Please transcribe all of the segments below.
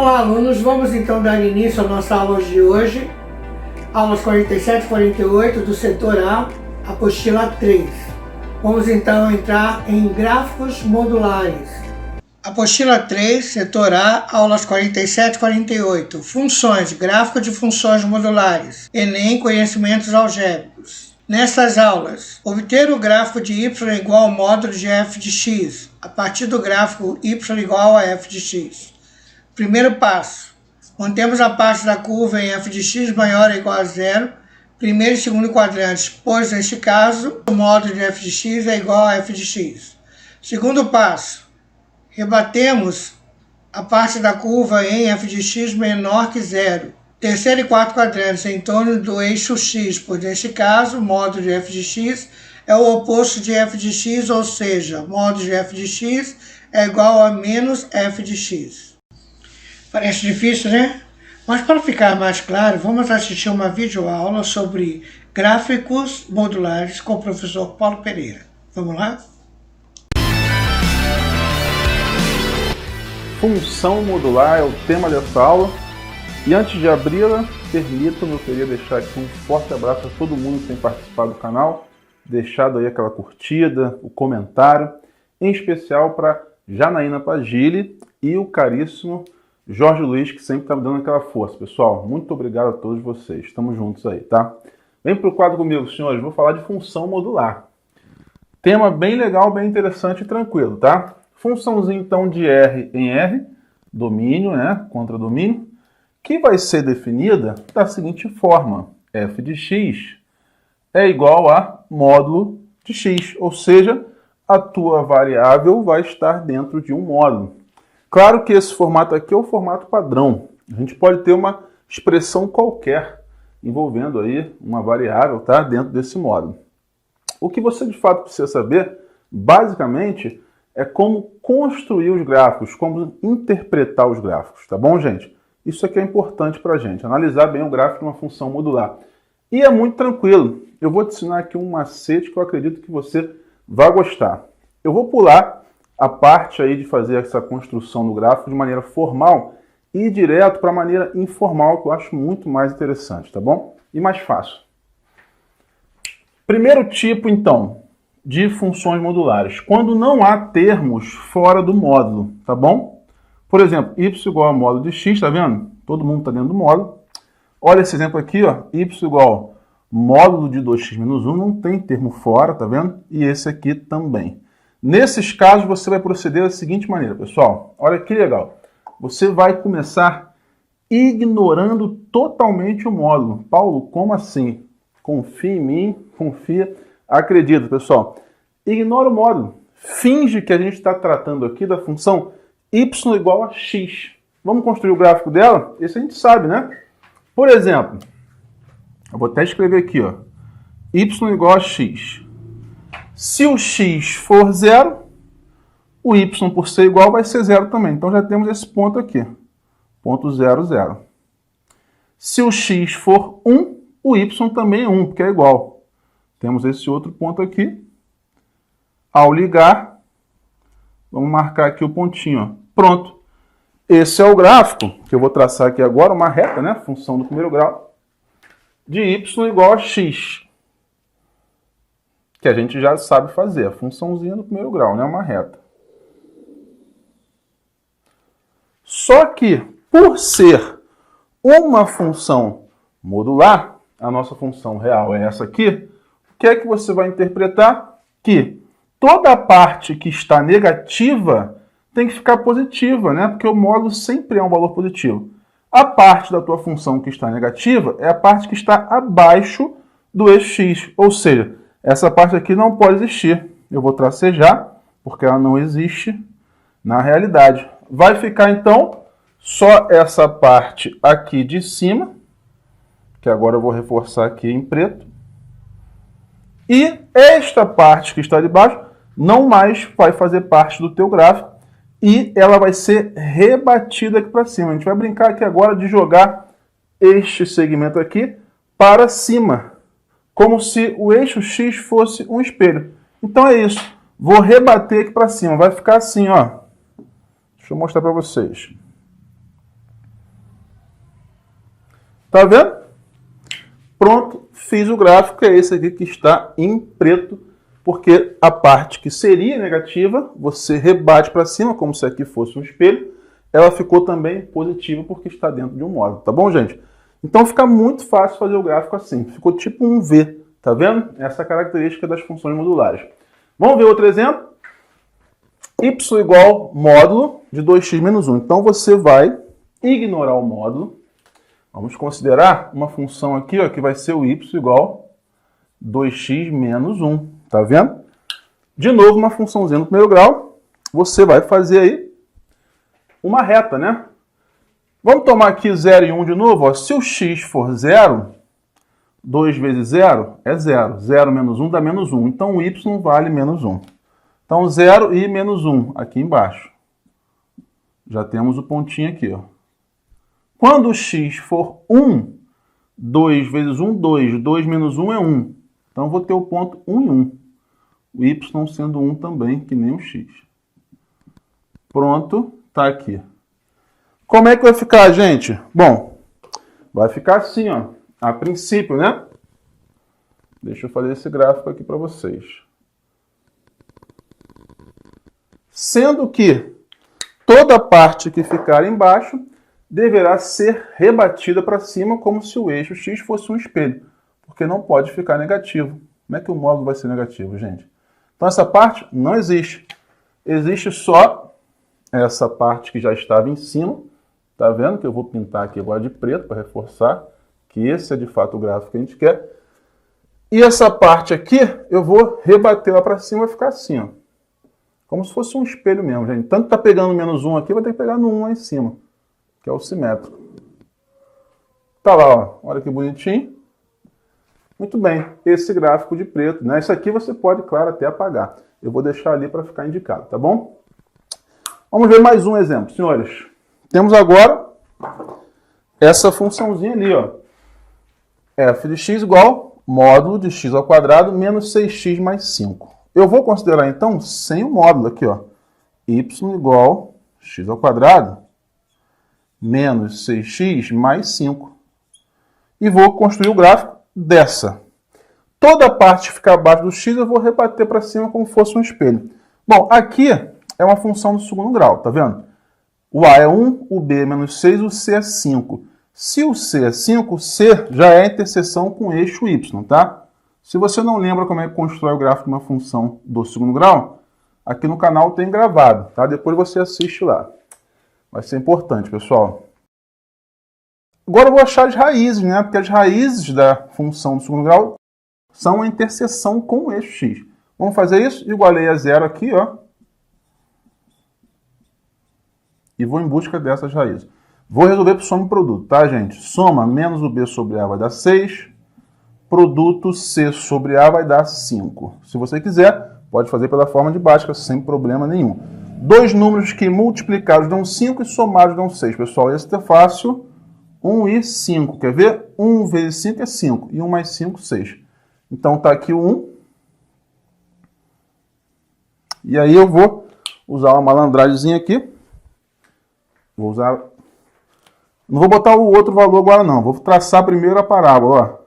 Olá, alunos! Vamos então dar início à nossa aula de hoje, aulas 47 e 48 do setor A, apostila 3. Vamos então entrar em gráficos modulares. Apostila 3, setor A, aulas 47 e 48, funções, gráfico de funções modulares, Enem, conhecimentos algébricos. Nessas aulas, obter o gráfico de y igual ao módulo de f de x, a partir do gráfico y igual a f de x. Primeiro passo, mantemos a parte da curva em f de x maior ou igual a zero, primeiro e segundo quadrantes, pois neste caso o módulo de f de x é igual a f de x. Segundo passo, rebatemos a parte da curva em f de x menor que zero. Terceiro e quarto quadrantes em torno do eixo x, pois neste caso o módulo de f de x é o oposto de f de x, ou seja, o módulo de f de x é igual a menos f de x. Parece difícil, né? Mas para ficar mais claro, vamos assistir uma videoaula sobre gráficos modulares com o professor Paulo Pereira. Vamos lá? Função modular é o tema dessa aula. E antes de abri-la, permita-me, eu queria deixar aqui um forte abraço a todo mundo que tem participado do canal, deixado aí aquela curtida, o comentário, em especial para Janaína Pagili e o caríssimo Jorge Luiz, que sempre está me dando aquela força. Pessoal, muito obrigado a todos vocês. Estamos juntos aí, tá? Vem para o quadro comigo, senhores. Vou falar de função modular. Tema bem legal, bem interessante e tranquilo, tá? Funçãozinha, então, de R em R, domínio, né? Contra domínio, que vai ser definida da seguinte forma. F de x é igual a módulo de x, ou seja, a tua variável vai estar dentro de um módulo. Claro que esse formato aqui é o formato padrão. A gente pode ter uma expressão qualquer envolvendo aí uma variável, tá? Dentro desse módulo. O que você de fato precisa saber, basicamente, é como construir os gráficos, como interpretar os gráficos, tá bom, gente? Isso aqui é importante para a gente, analisar bem o gráfico de uma função modular. E é muito tranquilo. Eu vou te ensinar aqui um macete que eu acredito que você vai gostar. Eu vou pular a parte aí de fazer essa construção do gráfico de maneira formal e ir direto para a maneira informal, que eu acho muito mais interessante, tá bom? E mais fácil. Primeiro tipo, então, de funções modulares, quando não há termos fora do módulo, tá bom? Por exemplo, y igual a módulo de x, tá vendo? Todo mundo está dentro do módulo. Olha esse exemplo aqui, ó, y igual módulo de 2x menos 1, não tem termo fora, tá vendo? E esse aqui também. Nesses casos, você vai proceder da seguinte maneira, pessoal. Olha que legal. Você vai começar ignorando totalmente o módulo. Paulo, como assim? Confia em mim, confia, acredita, pessoal. Ignora o módulo. Finge que a gente está tratando aqui da função y igual a x. Vamos construir o gráfico dela? Esse a gente sabe, né? Por exemplo, eu vou até escrever aqui, ó. Y igual a x. Se o x for zero, o y por ser igual vai ser zero também. Então já temos esse ponto aqui. Ponto 0, 0. Se o x for 1, o y também é 1, porque é igual. Temos esse outro ponto aqui. Ao ligar, vamos marcar aqui o pontinho, ó. Pronto. Esse é o gráfico, que eu vou traçar aqui agora, uma reta, né? Função do primeiro grau, de y igual a x. Que a gente já sabe fazer, a funçãozinha do primeiro grau, né? Uma reta. Só que, por ser uma função modular, a nossa função real é essa aqui, o que é que você vai interpretar? Que toda a parte que está negativa tem que ficar positiva, né? Porque o módulo sempre é um valor positivo. A parte da tua função que está negativa é a parte que está abaixo do eixo x, ou seja, essa parte aqui não pode existir. Eu vou tracejar, porque ela não existe na realidade. Vai ficar, então, só essa parte aqui de cima, que agora eu vou reforçar aqui em preto. E esta parte que está de baixo não mais vai fazer parte do teu gráfico e ela vai ser rebatida aqui para cima. A gente vai brincar aqui agora de jogar este segmento aqui para cima, como se o eixo X fosse um espelho. Então é isso. Vou rebater aqui para cima. Vai ficar assim, ó. Deixa eu mostrar para vocês. Tá vendo? Pronto, fiz o gráfico, é esse aqui que está em preto, porque a parte que seria negativa, você rebate para cima, como se aqui fosse um espelho, ela ficou também positiva porque está dentro de um módulo, tá bom, gente? Então fica muito fácil fazer o gráfico assim, ficou tipo um V, tá vendo? Essa é a característica das funções modulares. Vamos ver outro exemplo? Y igual módulo de 2x menos 1. Então você vai ignorar o módulo. Vamos considerar uma função aqui, ó, que vai ser o y igual 2x menos 1. Tá vendo? De novo, uma funçãozinha no primeiro grau. Você vai fazer aí uma reta, né? Vamos tomar aqui 0 e 1 de novo. Ó. Se o x for 0, 2 vezes 0 é 0. 0 menos 1 dá menos 1. Então o y vale menos 1. Então 0 e menos 1 aqui embaixo. Já temos o pontinho aqui, ó. Quando o x for 1, 2 vezes 1, 2. 2 menos 1 é 1. Então, eu vou ter o ponto 1 e 1. O y sendo 1 também, que nem o x. Pronto, tá aqui. Como é que vai ficar, gente? Bom, vai ficar assim, ó. A princípio, né? Deixa eu fazer esse gráfico aqui para vocês. Sendo que toda parte que ficar embaixo deverá ser rebatida para cima como se o eixo x fosse um espelho, porque não pode ficar negativo. Como é que o módulo vai ser negativo, gente? Então essa parte não existe. Existe só essa parte que já estava em cima. Tá vendo que eu vou pintar aqui agora de preto para reforçar que esse é de fato o gráfico que a gente quer. E essa parte aqui eu vou rebater lá para cima e vai ficar assim, ó. Como se fosse um espelho mesmo, gente. Tanto tá pegando menos 1 aqui, vai ter que pegar no 1 lá em cima, que é o simétrico. Tá lá, ó. Olha que bonitinho. Muito bem. Esse gráfico de preto, né? Isso aqui você pode, claro, até apagar. Eu vou deixar ali para ficar indicado, tá bom? Vamos ver mais um exemplo, senhores. Temos agora essa funçãozinha ali, ó. f de x igual módulo de x ao quadrado menos 6x mais 5. Eu vou considerar, então, sem o módulo aqui, ó. Y igual x ao quadrado menos 6x mais 5. E vou construir o gráfico dessa. Toda a parte que ficar abaixo do x eu vou rebater para cima como se fosse um espelho. Bom, aqui é uma função do segundo grau, tá vendo? O a é 1, o b é menos 6, o c é 5. Se o c é 5, o c já é a interseção com o eixo y, tá? Se você não lembra como é que constrói o gráfico de uma função do segundo grau, aqui no canal tem gravado, tá? Depois você assiste lá. Vai ser importante, pessoal. Agora eu vou achar as raízes, né? Porque as raízes da função do segundo grau são a interseção com o eixo x. Vamos fazer isso? Igualei a zero aqui, ó. E vou em busca dessas raízes. Vou resolver por soma e produto, tá, gente? Soma menos o b sobre a vai dar 6. Produto c sobre a vai dar 5. Se você quiser, pode fazer pela forma de Bhaskara, sem problema nenhum. Dois números que multiplicados dão 5 e somados dão 6. Pessoal, esse é fácil. 1 e 5. Quer ver? 1 vezes 5 é 5. E 1 mais 5, 6. Então tá aqui o 1. E aí eu vou usar uma malandragemzinha aqui. Vou usar... Não vou botar o outro valor agora não. Vou traçar primeiro a parábola, ó.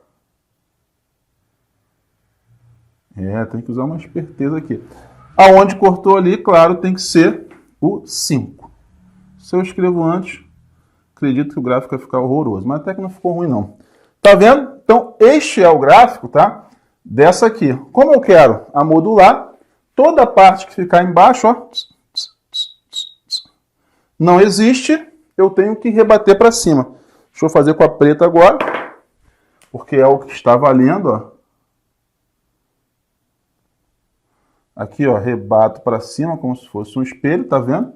Tem que usar uma esperteza aqui. Aonde cortou ali, claro, tem que ser o 5. Se eu escrevo antes, acredito que o gráfico vai ficar horroroso. Mas até que não ficou ruim, não. Tá vendo? Então, este é o gráfico, tá? Dessa aqui. Como eu quero a modular, toda a parte que ficar embaixo, ó, não existe, eu tenho que rebater para cima. Deixa eu fazer com a preta agora, porque é o que está valendo, ó. Aqui, ó, rebato para cima como se fosse um espelho, tá vendo?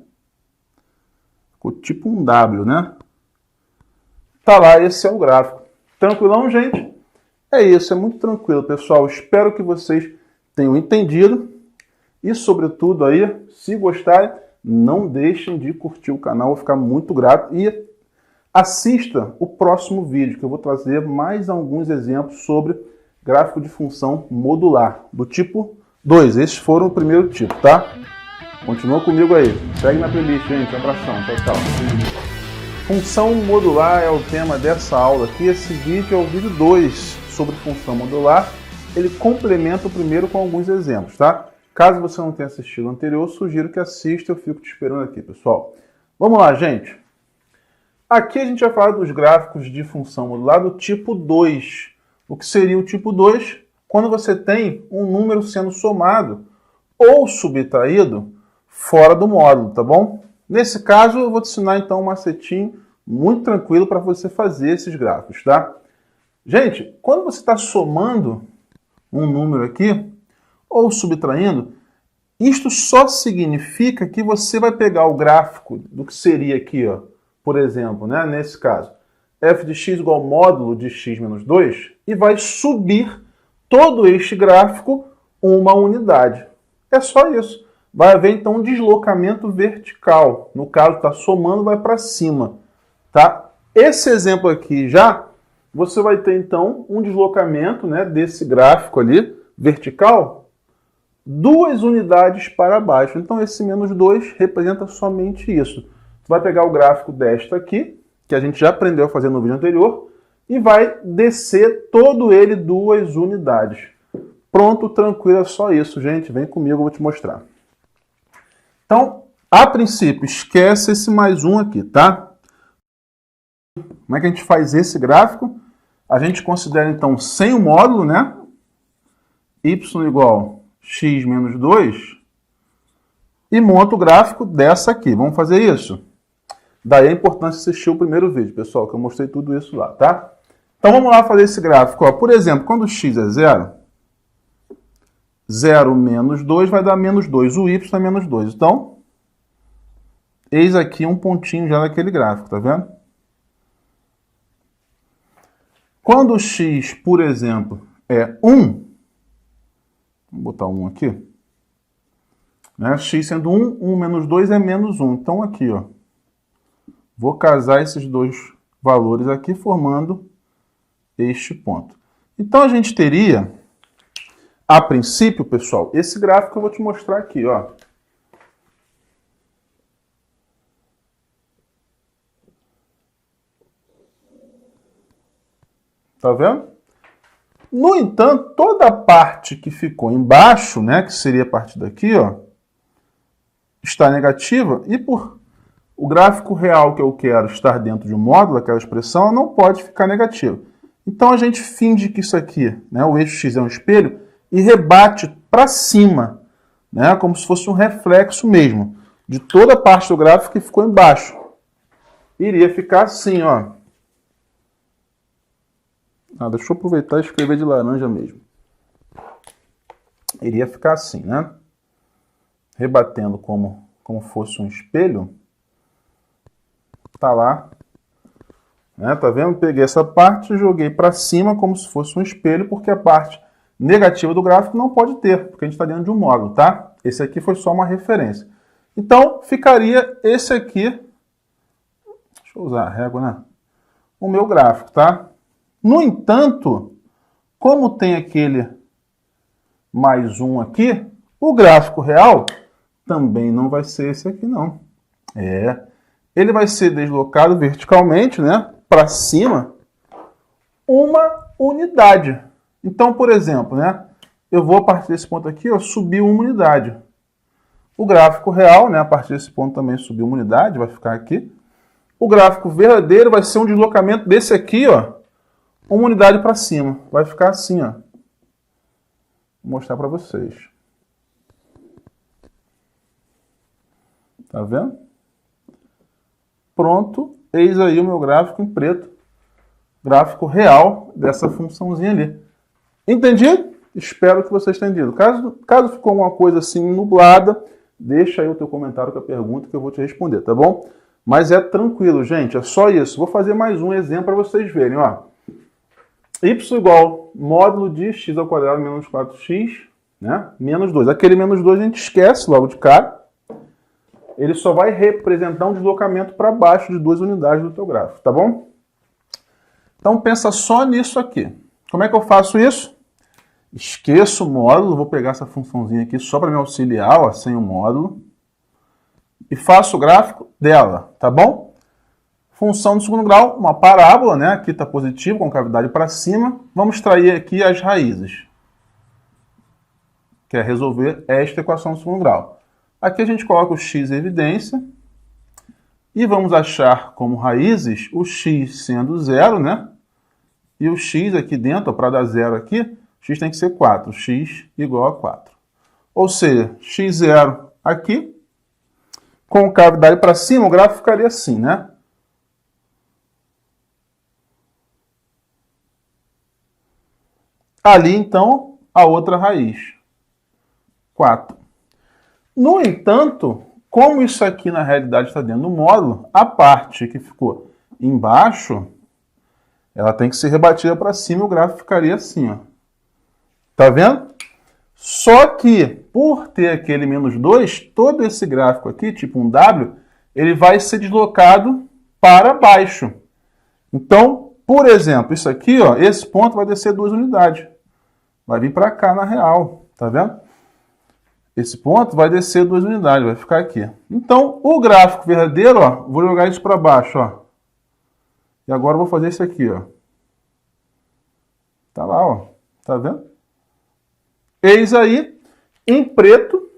Ficou tipo um W, né? Tá lá, esse é o gráfico. Tranquilão, gente? É isso, é muito tranquilo, pessoal. Espero que vocês tenham entendido. E, sobretudo, aí, se gostarem, não deixem de curtir o canal, vou ficar muito grato. E assista o próximo vídeo, que eu vou trazer mais alguns exemplos sobre gráfico de função modular, do tipo 2. Esses foram o primeiro tipo, tá? Continua comigo aí. Segue na playlist, gente. Um abração. Tchau, tchau. Função modular é o tema dessa aula aqui. Esse vídeo é o vídeo 2 sobre função modular. Ele complementa o primeiro com alguns exemplos, tá? Caso você não tenha assistido o anterior, sugiro que assista, eu fico te esperando aqui, pessoal. Vamos lá, gente. Aqui a gente vai falar dos gráficos de função modular do tipo 2. O que seria o tipo 2? Quando você tem um número sendo somado ou subtraído fora do módulo, tá bom? Nesse caso, eu vou te ensinar então um macetinho muito tranquilo para você fazer esses gráficos, tá? Gente, quando você está somando um número aqui, ou subtraindo, isto só significa que você vai pegar o gráfico do que seria aqui, ó, por exemplo, né, nesse caso, f de x igual ao módulo de x menos 2, e vai subir todo este gráfico uma unidade. É só isso. Vai haver, então, um deslocamento vertical. No caso, está somando, vai para cima. Tá? Esse exemplo aqui já, você vai ter, então, um deslocamento, né, desse gráfico ali, vertical, 2 unidades para baixo. Então, esse menos 2 representa somente isso. Você vai pegar o gráfico desta aqui, que a gente já aprendeu a fazer no vídeo anterior, e vai descer todo ele 2 unidades. Pronto, tranquilo, é só isso, gente. Vem comigo, eu vou te mostrar. Então, a princípio, esquece esse mais um aqui, tá? Como é que a gente faz esse gráfico? A gente considera, então, sem o módulo, né? Y igual x menos 2. E monta o gráfico dessa aqui. Vamos fazer isso? Daí a importância de assistir o primeiro vídeo, pessoal, que eu mostrei tudo isso lá, tá? Então, vamos lá fazer esse gráfico. Ó, por exemplo, quando x é 0... 0 menos 2 vai dar menos 2. O y é menos 2. Então, eis aqui um pontinho já daquele gráfico, tá vendo? Quando x, por exemplo, é 1, vou botar 1 aqui, né? X sendo 1, 1 menos 2 é menos 1. Então, aqui, ó, vou casar esses dois valores aqui, formando este ponto. Então, a gente teria... A princípio, pessoal, esse gráfico eu vou te mostrar aqui, ó. Tá vendo? No entanto, toda a parte que ficou embaixo, né, que seria a parte daqui, ó, está negativa, e por o gráfico real que eu quero estar dentro de um módulo, aquela expressão, ela não pode ficar negativa. Então, a gente finge que isso aqui, né, o eixo x é um espelho, e rebate para cima, né, como se fosse um reflexo mesmo, de toda a parte do gráfico que ficou embaixo. Iria ficar assim, ó. Deixa eu aproveitar e escrever de laranja mesmo. Iria ficar assim, né? Rebatendo como fosse um espelho. Tá lá. Né, tá vendo? Peguei essa parte e joguei para cima como se fosse um espelho, porque a parte negativa do gráfico não pode ter, porque a gente está dentro de um módulo, tá? Esse aqui foi só uma referência. Então, ficaria esse aqui, deixa eu usar a régua, né? O meu gráfico, tá? No entanto, como tem aquele mais um aqui, o gráfico real também não vai ser esse aqui, não. Ele vai ser deslocado verticalmente, né? Para cima, uma unidade. Então, por exemplo, né, eu vou a partir desse ponto aqui, ó, subir uma unidade. O gráfico real, né, a partir desse ponto também subir uma unidade, vai ficar aqui. O gráfico verdadeiro vai ser um deslocamento desse aqui, ó, uma unidade para cima. Vai ficar assim, ó. Vou mostrar para vocês. Tá vendo? Pronto, eis aí o meu gráfico em preto. Gráfico real dessa funçãozinha ali. Entendido? Espero que vocês tenham entendido. Caso ficou alguma coisa assim nublada, deixa aí o teu comentário com a pergunta que eu vou te responder, tá bom? Mas é tranquilo, gente, é só isso. Vou fazer mais um exemplo para vocês verem, ó. Y igual módulo de x ao quadrado menos 4x, né? Menos 2. Aquele menos 2 a gente esquece logo de cara. Ele só vai representar um deslocamento para baixo de 2 unidades do teu gráfico, tá bom? Então pensa só nisso aqui. Como é que eu faço isso? Esqueço o módulo, vou pegar essa funçãozinha aqui só para me auxiliar, ó, sem o módulo. E faço o gráfico dela, tá bom? Função do segundo grau, uma parábola, né? Aqui está positivo, com cavidade para cima. Vamos extrair aqui as raízes. Que é resolver esta equação do segundo grau. Aqui a gente coloca o x em evidência. E vamos achar como raízes o x sendo 0, né? E o x aqui dentro, para dar 0 aqui, x tem que ser 4. X igual a 4. Ou seja, x0 aqui, com cavidade para cima, o gráfico ficaria assim, né? Ali, então, a outra raiz, 4. No entanto, como isso aqui na realidade está dentro do módulo, a parte que ficou embaixo, ela tem que ser rebatida para cima e o gráfico ficaria assim, ó. Tá vendo? Só que, por ter aquele menos 2, todo esse gráfico aqui, tipo um W, ele vai ser deslocado para baixo. Então, por exemplo, isso aqui, ó, esse ponto vai descer 2 unidades. Vai vir para cá na real, tá vendo? Esse ponto vai descer 2 unidades, vai ficar aqui. Então, o gráfico verdadeiro, ó, vou jogar isso para baixo, ó. E agora eu vou fazer isso aqui, ó. Tá lá, ó. Tá vendo? Eis aí, em preto,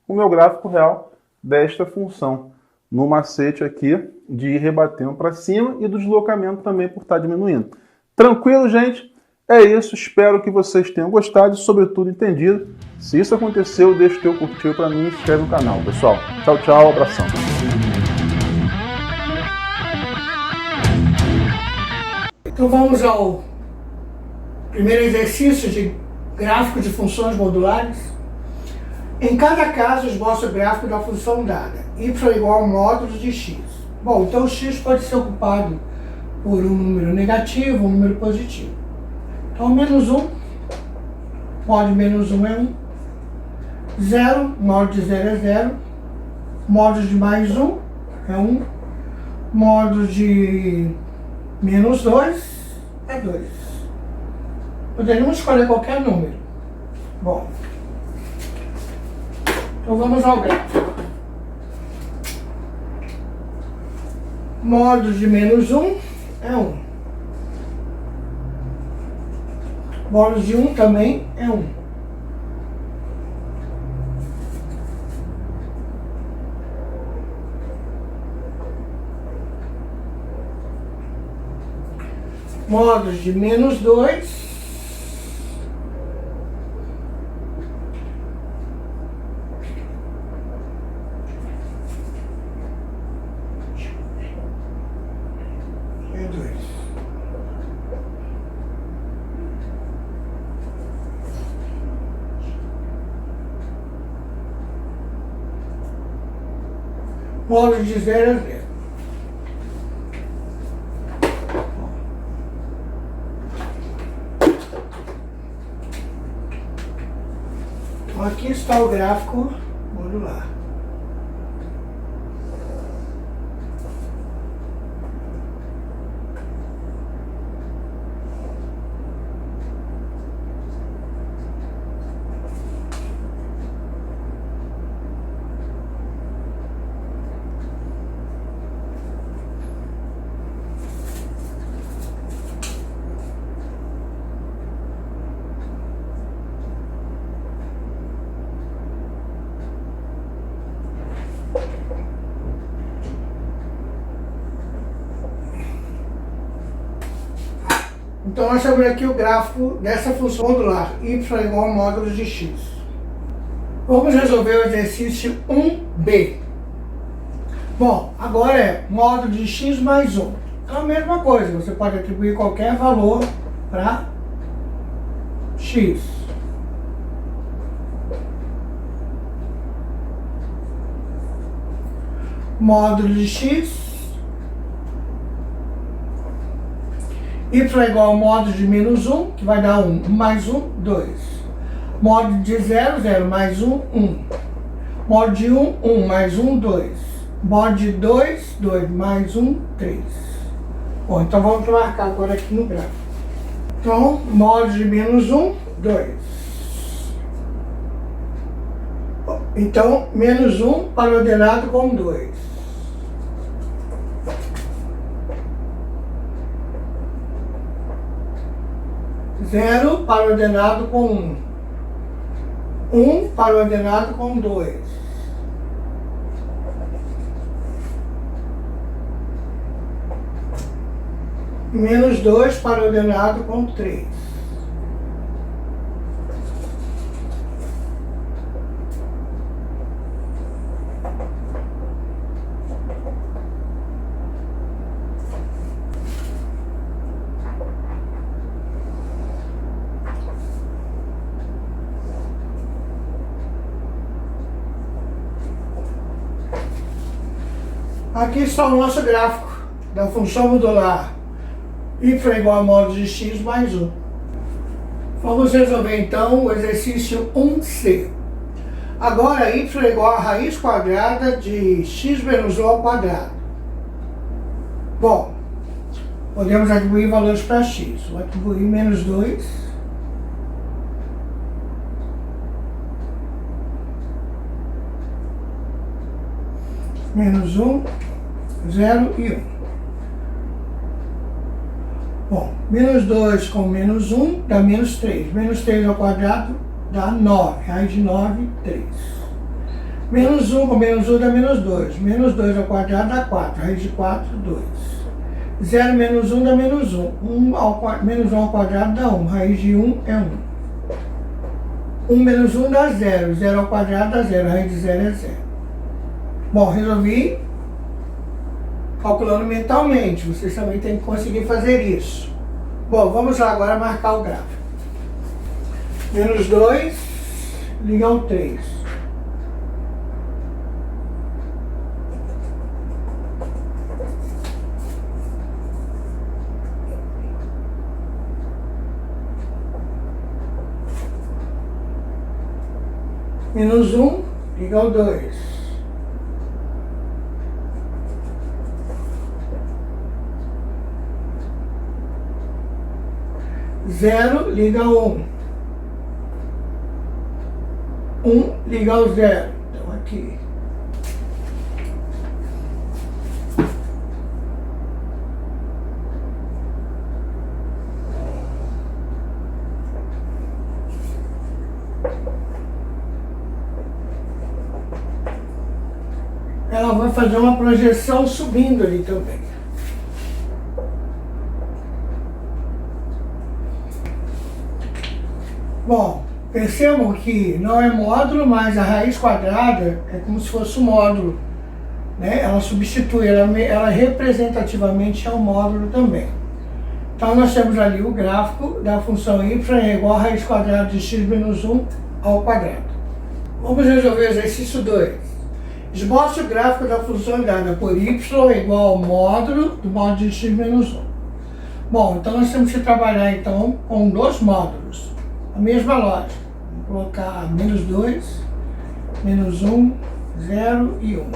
o meu gráfico real desta função. No macete aqui de ir rebatendo para cima e do deslocamento também por estar diminuindo. Tranquilo, gente? É isso. Espero que vocês tenham gostado e, sobretudo, entendido. Se isso aconteceu, deixa o teu curtir para mim e se inscreve no canal, pessoal. Tchau, tchau. Abração. Então vamos ao primeiro exercício de gráfico de funções modulares. Em cada caso, esboça o gráfico da função dada, y igual ao módulo de x. Bom, então o x pode ser ocupado por um número negativo, um número positivo. Então, menos 1, módulo de menos 1 é 1. 0, módulo de 0 é 0. Módulo de mais 1 é 1. Módulo de menos 2 é 2. Poderíamos escolher qualquer número. Bom, então vamos ao gráfico. Módulo de menos 1 é 1. Módulo de 1 também é 1. Módulo de menos 2 é 2. Módulo de 0 é 0. Então aqui está o gráfico modular. Então nós temos aqui o gráfico dessa função modular, y igual ao módulo de x. Vamos resolver o exercício 1b. Bom, agora é módulo de x mais 1. É a mesma coisa, você pode atribuir qualquer valor para x. Módulo de x, y igual ao módulo de menos 1, que vai dar 1. 1 mais 1, 2. Módulo de 0, 0 mais 1, 1. Módulo de 1, 1 mais 1, 2. Módulo de 2, 2 mais 1, 3. Bom, então vamos marcar agora aqui no gráfico. Então, módulo de menos 1, 2. Então, menos 1 para o ordenado com 2. 0 para ordenado com 1. 1 para ordenado com 2. Menos 2 para ordenado com 3. Aqui está o nosso gráfico da função modular y igual a módulo de x mais 1. Vamos resolver então o exercício 1c. Agora y é igual a raiz quadrada de x menos 1 ao quadrado. Bom, podemos atribuir valores para x. Vou atribuir menos 2. Menos 1, 0 e 1. Bom, menos 2 com menos 1 dá menos 3. Menos 3 ao quadrado dá 9. Raiz de 9, 3. Menos 1 com menos 1 dá menos 2. Menos 2 ao quadrado dá 4. Raiz de 4, 2. 0 menos 1 dá menos 1. Menos 1 ao quadrado dá 1. Raiz de 1 é 1. 1 menos 1 dá 0. 0 ao quadrado dá 0. Raiz de 0 é 0. Bom, resolvi calculando mentalmente. Vocês também têm que conseguir fazer isso. Bom, vamos lá agora marcar o gráfico. Menos 2, liga ao 3. Menos 1, liga ao 2. Zero liga ao 1. 1 liga ao 0. Então aqui. Ela vai fazer uma projeção subindo ali também. Bom, percebam que não é módulo, mas a raiz quadrada é como se fosse um módulo, né? Ela substitui, ela representativamente é um módulo também. Então nós temos ali o gráfico da função y é igual a raiz quadrada de x menos 1 ao quadrado. Vamos resolver o exercício 2. Esboce o gráfico da função dada por y é igual ao módulo do módulo de x menos 1. Bom, então nós temos que trabalhar então com dois módulos. A mesma lógica. Vou colocar menos 2, menos 1, 0 e 1.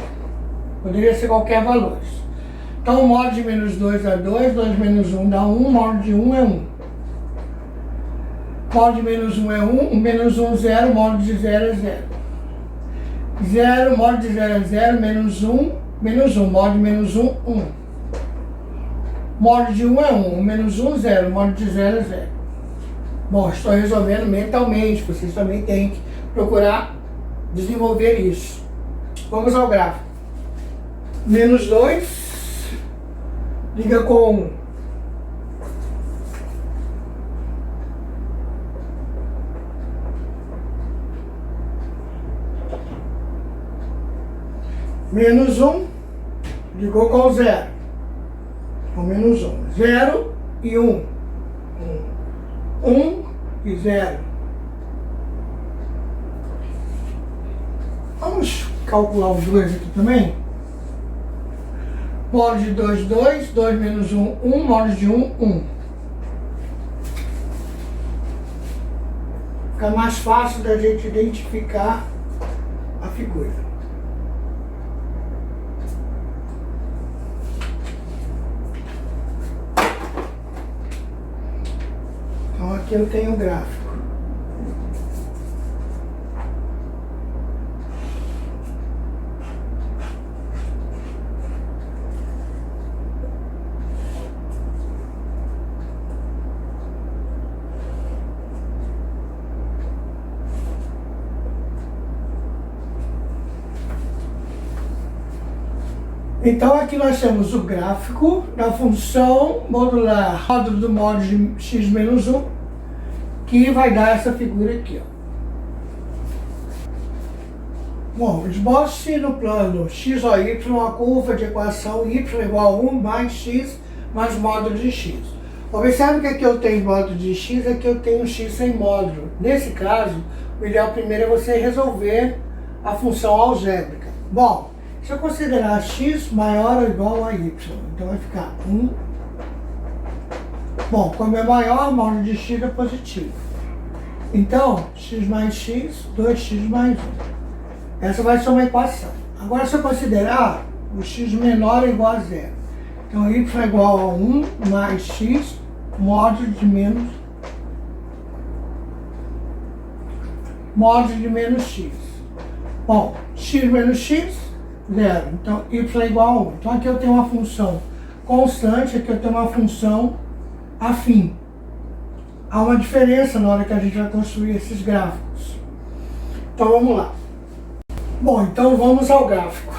Poderia ser qualquer valor. Então o módulo de menos 2 dá 2, 2 menos 1 dá 1, módulo de 1 é 1. Módulo de menos 1 é 1, menos 1, 0, módulo de 0 é 0. 0, módulo de 0 é 0, menos 1, módulo de menos 1, 1. Módulo de 1 é 1, menos 1, 0, módulo de 0 é 0. Bom, estou resolvendo mentalmente, vocês também têm que procurar desenvolver isso. Vamos ao gráfico. Menos 2, liga com 1. Menos 1, ligou com 0. Com menos 1. 0 e 1. 1 e 0. Vamos calcular os dois aqui também. Módulo de 2, 2. 2 menos 1, 1. Módulo de 1, 1. Fica mais fácil da gente identificar a figura. Então aqui eu tenho o gráfico. Então aqui nós temos o gráfico da função modular módulo do módulo de x menos 1, que vai dar essa figura aqui, ó. Bom, esboce no plano x ou y uma curva de equação y igual a 1 mais x mais módulo de x. Observe que aqui eu tenho módulo de x, aqui eu tenho x sem módulo. Nesse caso, o ideal primeiro é você resolver a função algébrica. Bom, se eu considerar x maior ou igual a y, então vai ficar 1. Bom, como é maior, o módulo de x é positivo. Então, x mais x, 2x mais 1. Essa vai ser uma equação. Agora, se eu considerar o x menor ou igual a zero, então y é igual a 1 mais x módulo de menos x. Bom, x menos x, zero. Então, y é igual a 1. Então, aqui eu tenho uma função constante, aqui eu tenho uma função afim. Há uma diferença na hora que a gente vai construir esses gráficos. Então, vamos lá. Bom, então vamos ao gráfico.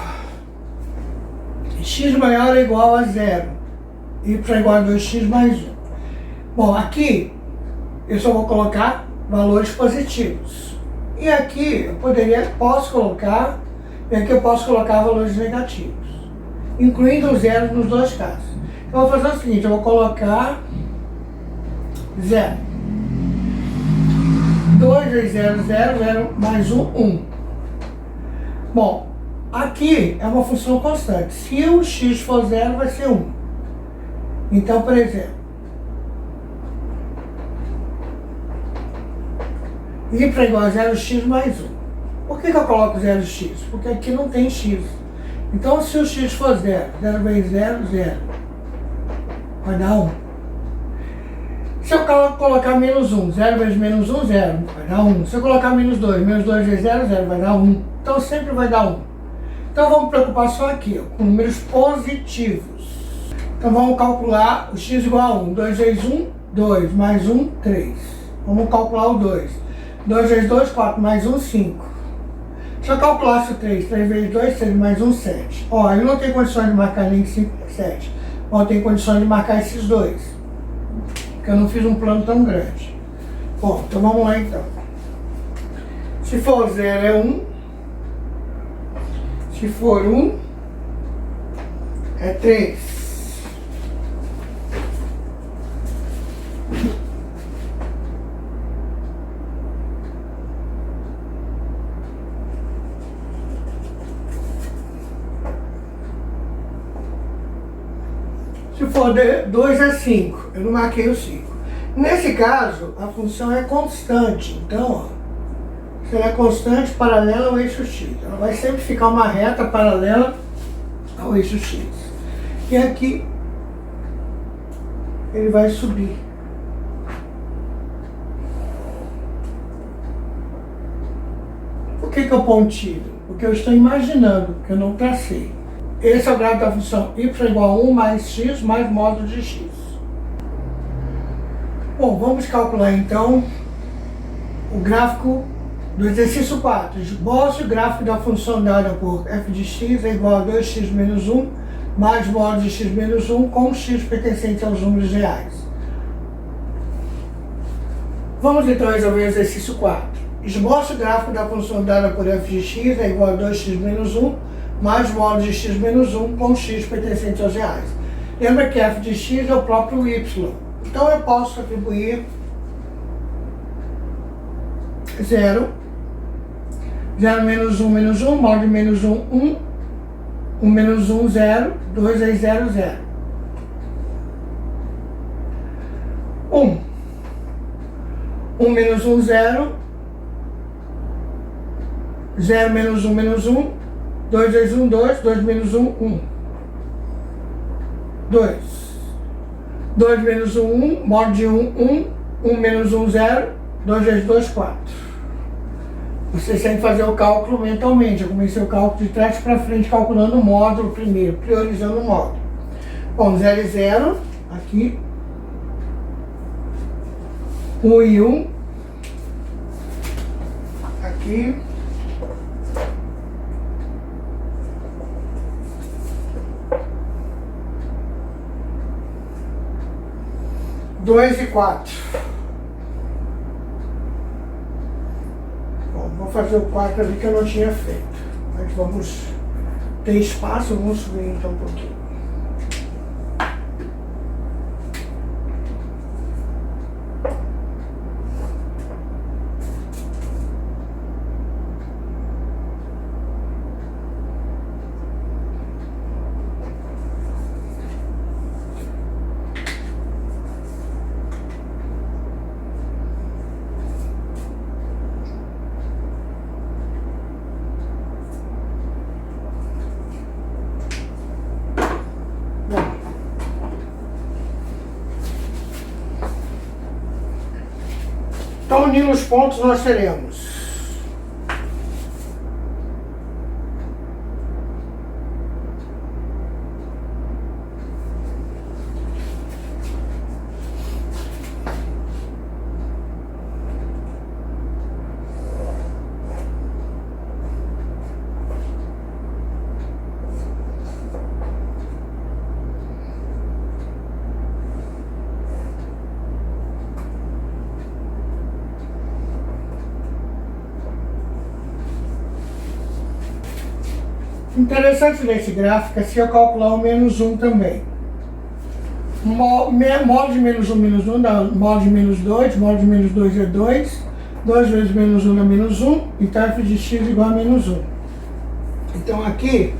X maior é igual a zero. Y é igual a 2x mais 1. Bom, aqui eu só vou colocar valores positivos. E aqui eu posso colocar valores negativos, incluindo o zero nos dois casos. Então eu vou fazer o seguinte, eu vou colocar 0. 2 vezes 0, 0, 0 mais 1, 1. Bom, aqui é uma função constante. Se o x for 0, vai ser 1. Então, por exemplo, y é igual a 0x mais 1. Por que eu coloco 0x? Porque aqui não tem x. Então, se o x for 0, 0 vezes 0, 0. Vai dar 1. Se eu colocar menos 1, 0 vezes menos 1, 0. Vai dar 1. Se eu colocar menos 2 vezes 0, 0. Vai dar 1. Então, sempre vai dar 1. Então, vamos preocupar só aqui, ó, com números positivos. Então, vamos calcular o x igual a 1. 2 vezes 1, 2. Mais 1, 3. Vamos calcular o 2. 2 vezes 2, 4. Mais 1, 5. Se eu calculasse o 3, 3 vezes 2, 6. Mais 1, 7. Ó, eu não tenho condições de marcar nem 5 nem 7. Ó, eu tenho condições de marcar esses dois. Porque eu não fiz um plano tão grande. Bom, então vamos lá então. Se for 0 é 1. Se for 1, é 3. Se for 2, é 5. Eu não marquei o 5. Nesse caso, a função é constante. Então, ó, se ela é constante, paralela ao eixo x. Ela vai sempre ficar uma reta paralela ao eixo x. E aqui, ele vai subir. Por que eu pontilho? Porque eu estou imaginando, que eu não tracei. Esse é o gráfico da função y igual a 1 mais x mais módulo de x. Bom, vamos calcular então o gráfico do exercício 4. Esboce o gráfico da função dada por f de x é igual a 2x menos 1 mais módulo de x menos 1 com x pertencente aos números reais. Vamos então resolver o exercício 4. Esboce o gráfico da função dada por f de x é igual a 2x menos 1 mais módulo de x menos 1 com x pertencente aos reais. Lembra que f de x é o próprio y. Então eu posso atribuir 0, 0 menos 1, módulo de menos 1, 1, 1 menos 1, 0, 2 vezes 0, 0. 1. 1 menos 1, 0. 0 menos 1, menos 1. 2 vezes 1, 2. 2 menos 1, 1. 2. 2 menos 1, 1. Módulo de 1, 1. 1 menos 1, 0. 2 vezes 2, 4. Vocês têm que fazer o cálculo mentalmente. Eu comecei o cálculo de trás para frente, calculando o módulo primeiro, priorizando o módulo. Bom, 0 e 0, aqui. 1 e 1. Aqui. 2 e 4. Bom, vou fazer o 4 ali que eu não tinha feito. Mas vamos ter espaço, vamos subir então um pouquinho. Então, unindo os pontos, nós teremos interessante desse gráfico é se eu calcular o menos 1 também. Módulo de menos 1 dá módulo de menos 2, módulo de menos 2 é 2, 2 vezes menos 1 dá menos 1, então f de x igual a menos 1. Então aqui,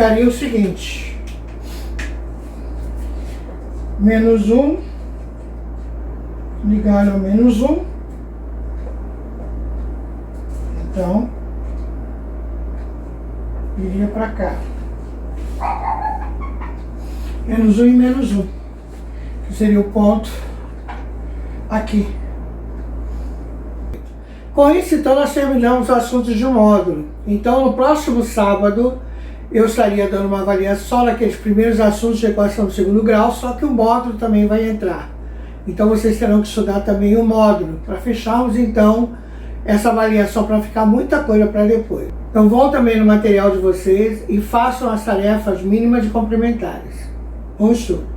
ficaria o seguinte: menos 1 ligado ao menos 1. Então, iria para cá. Menos 1 e menos 1, que seria o ponto aqui. Com isso, então, nós terminamos o assunto de módulo. Então, no próximo sábado, eu estaria dando uma avaliação só naqueles primeiros assuntos de equação do segundo grau, só que o módulo também vai entrar. Então vocês terão que estudar também o módulo, para fecharmos então essa avaliação, para ficar muita coisa para depois. Então vão também no material de vocês e façam as tarefas mínimas e complementares. Bom estudo!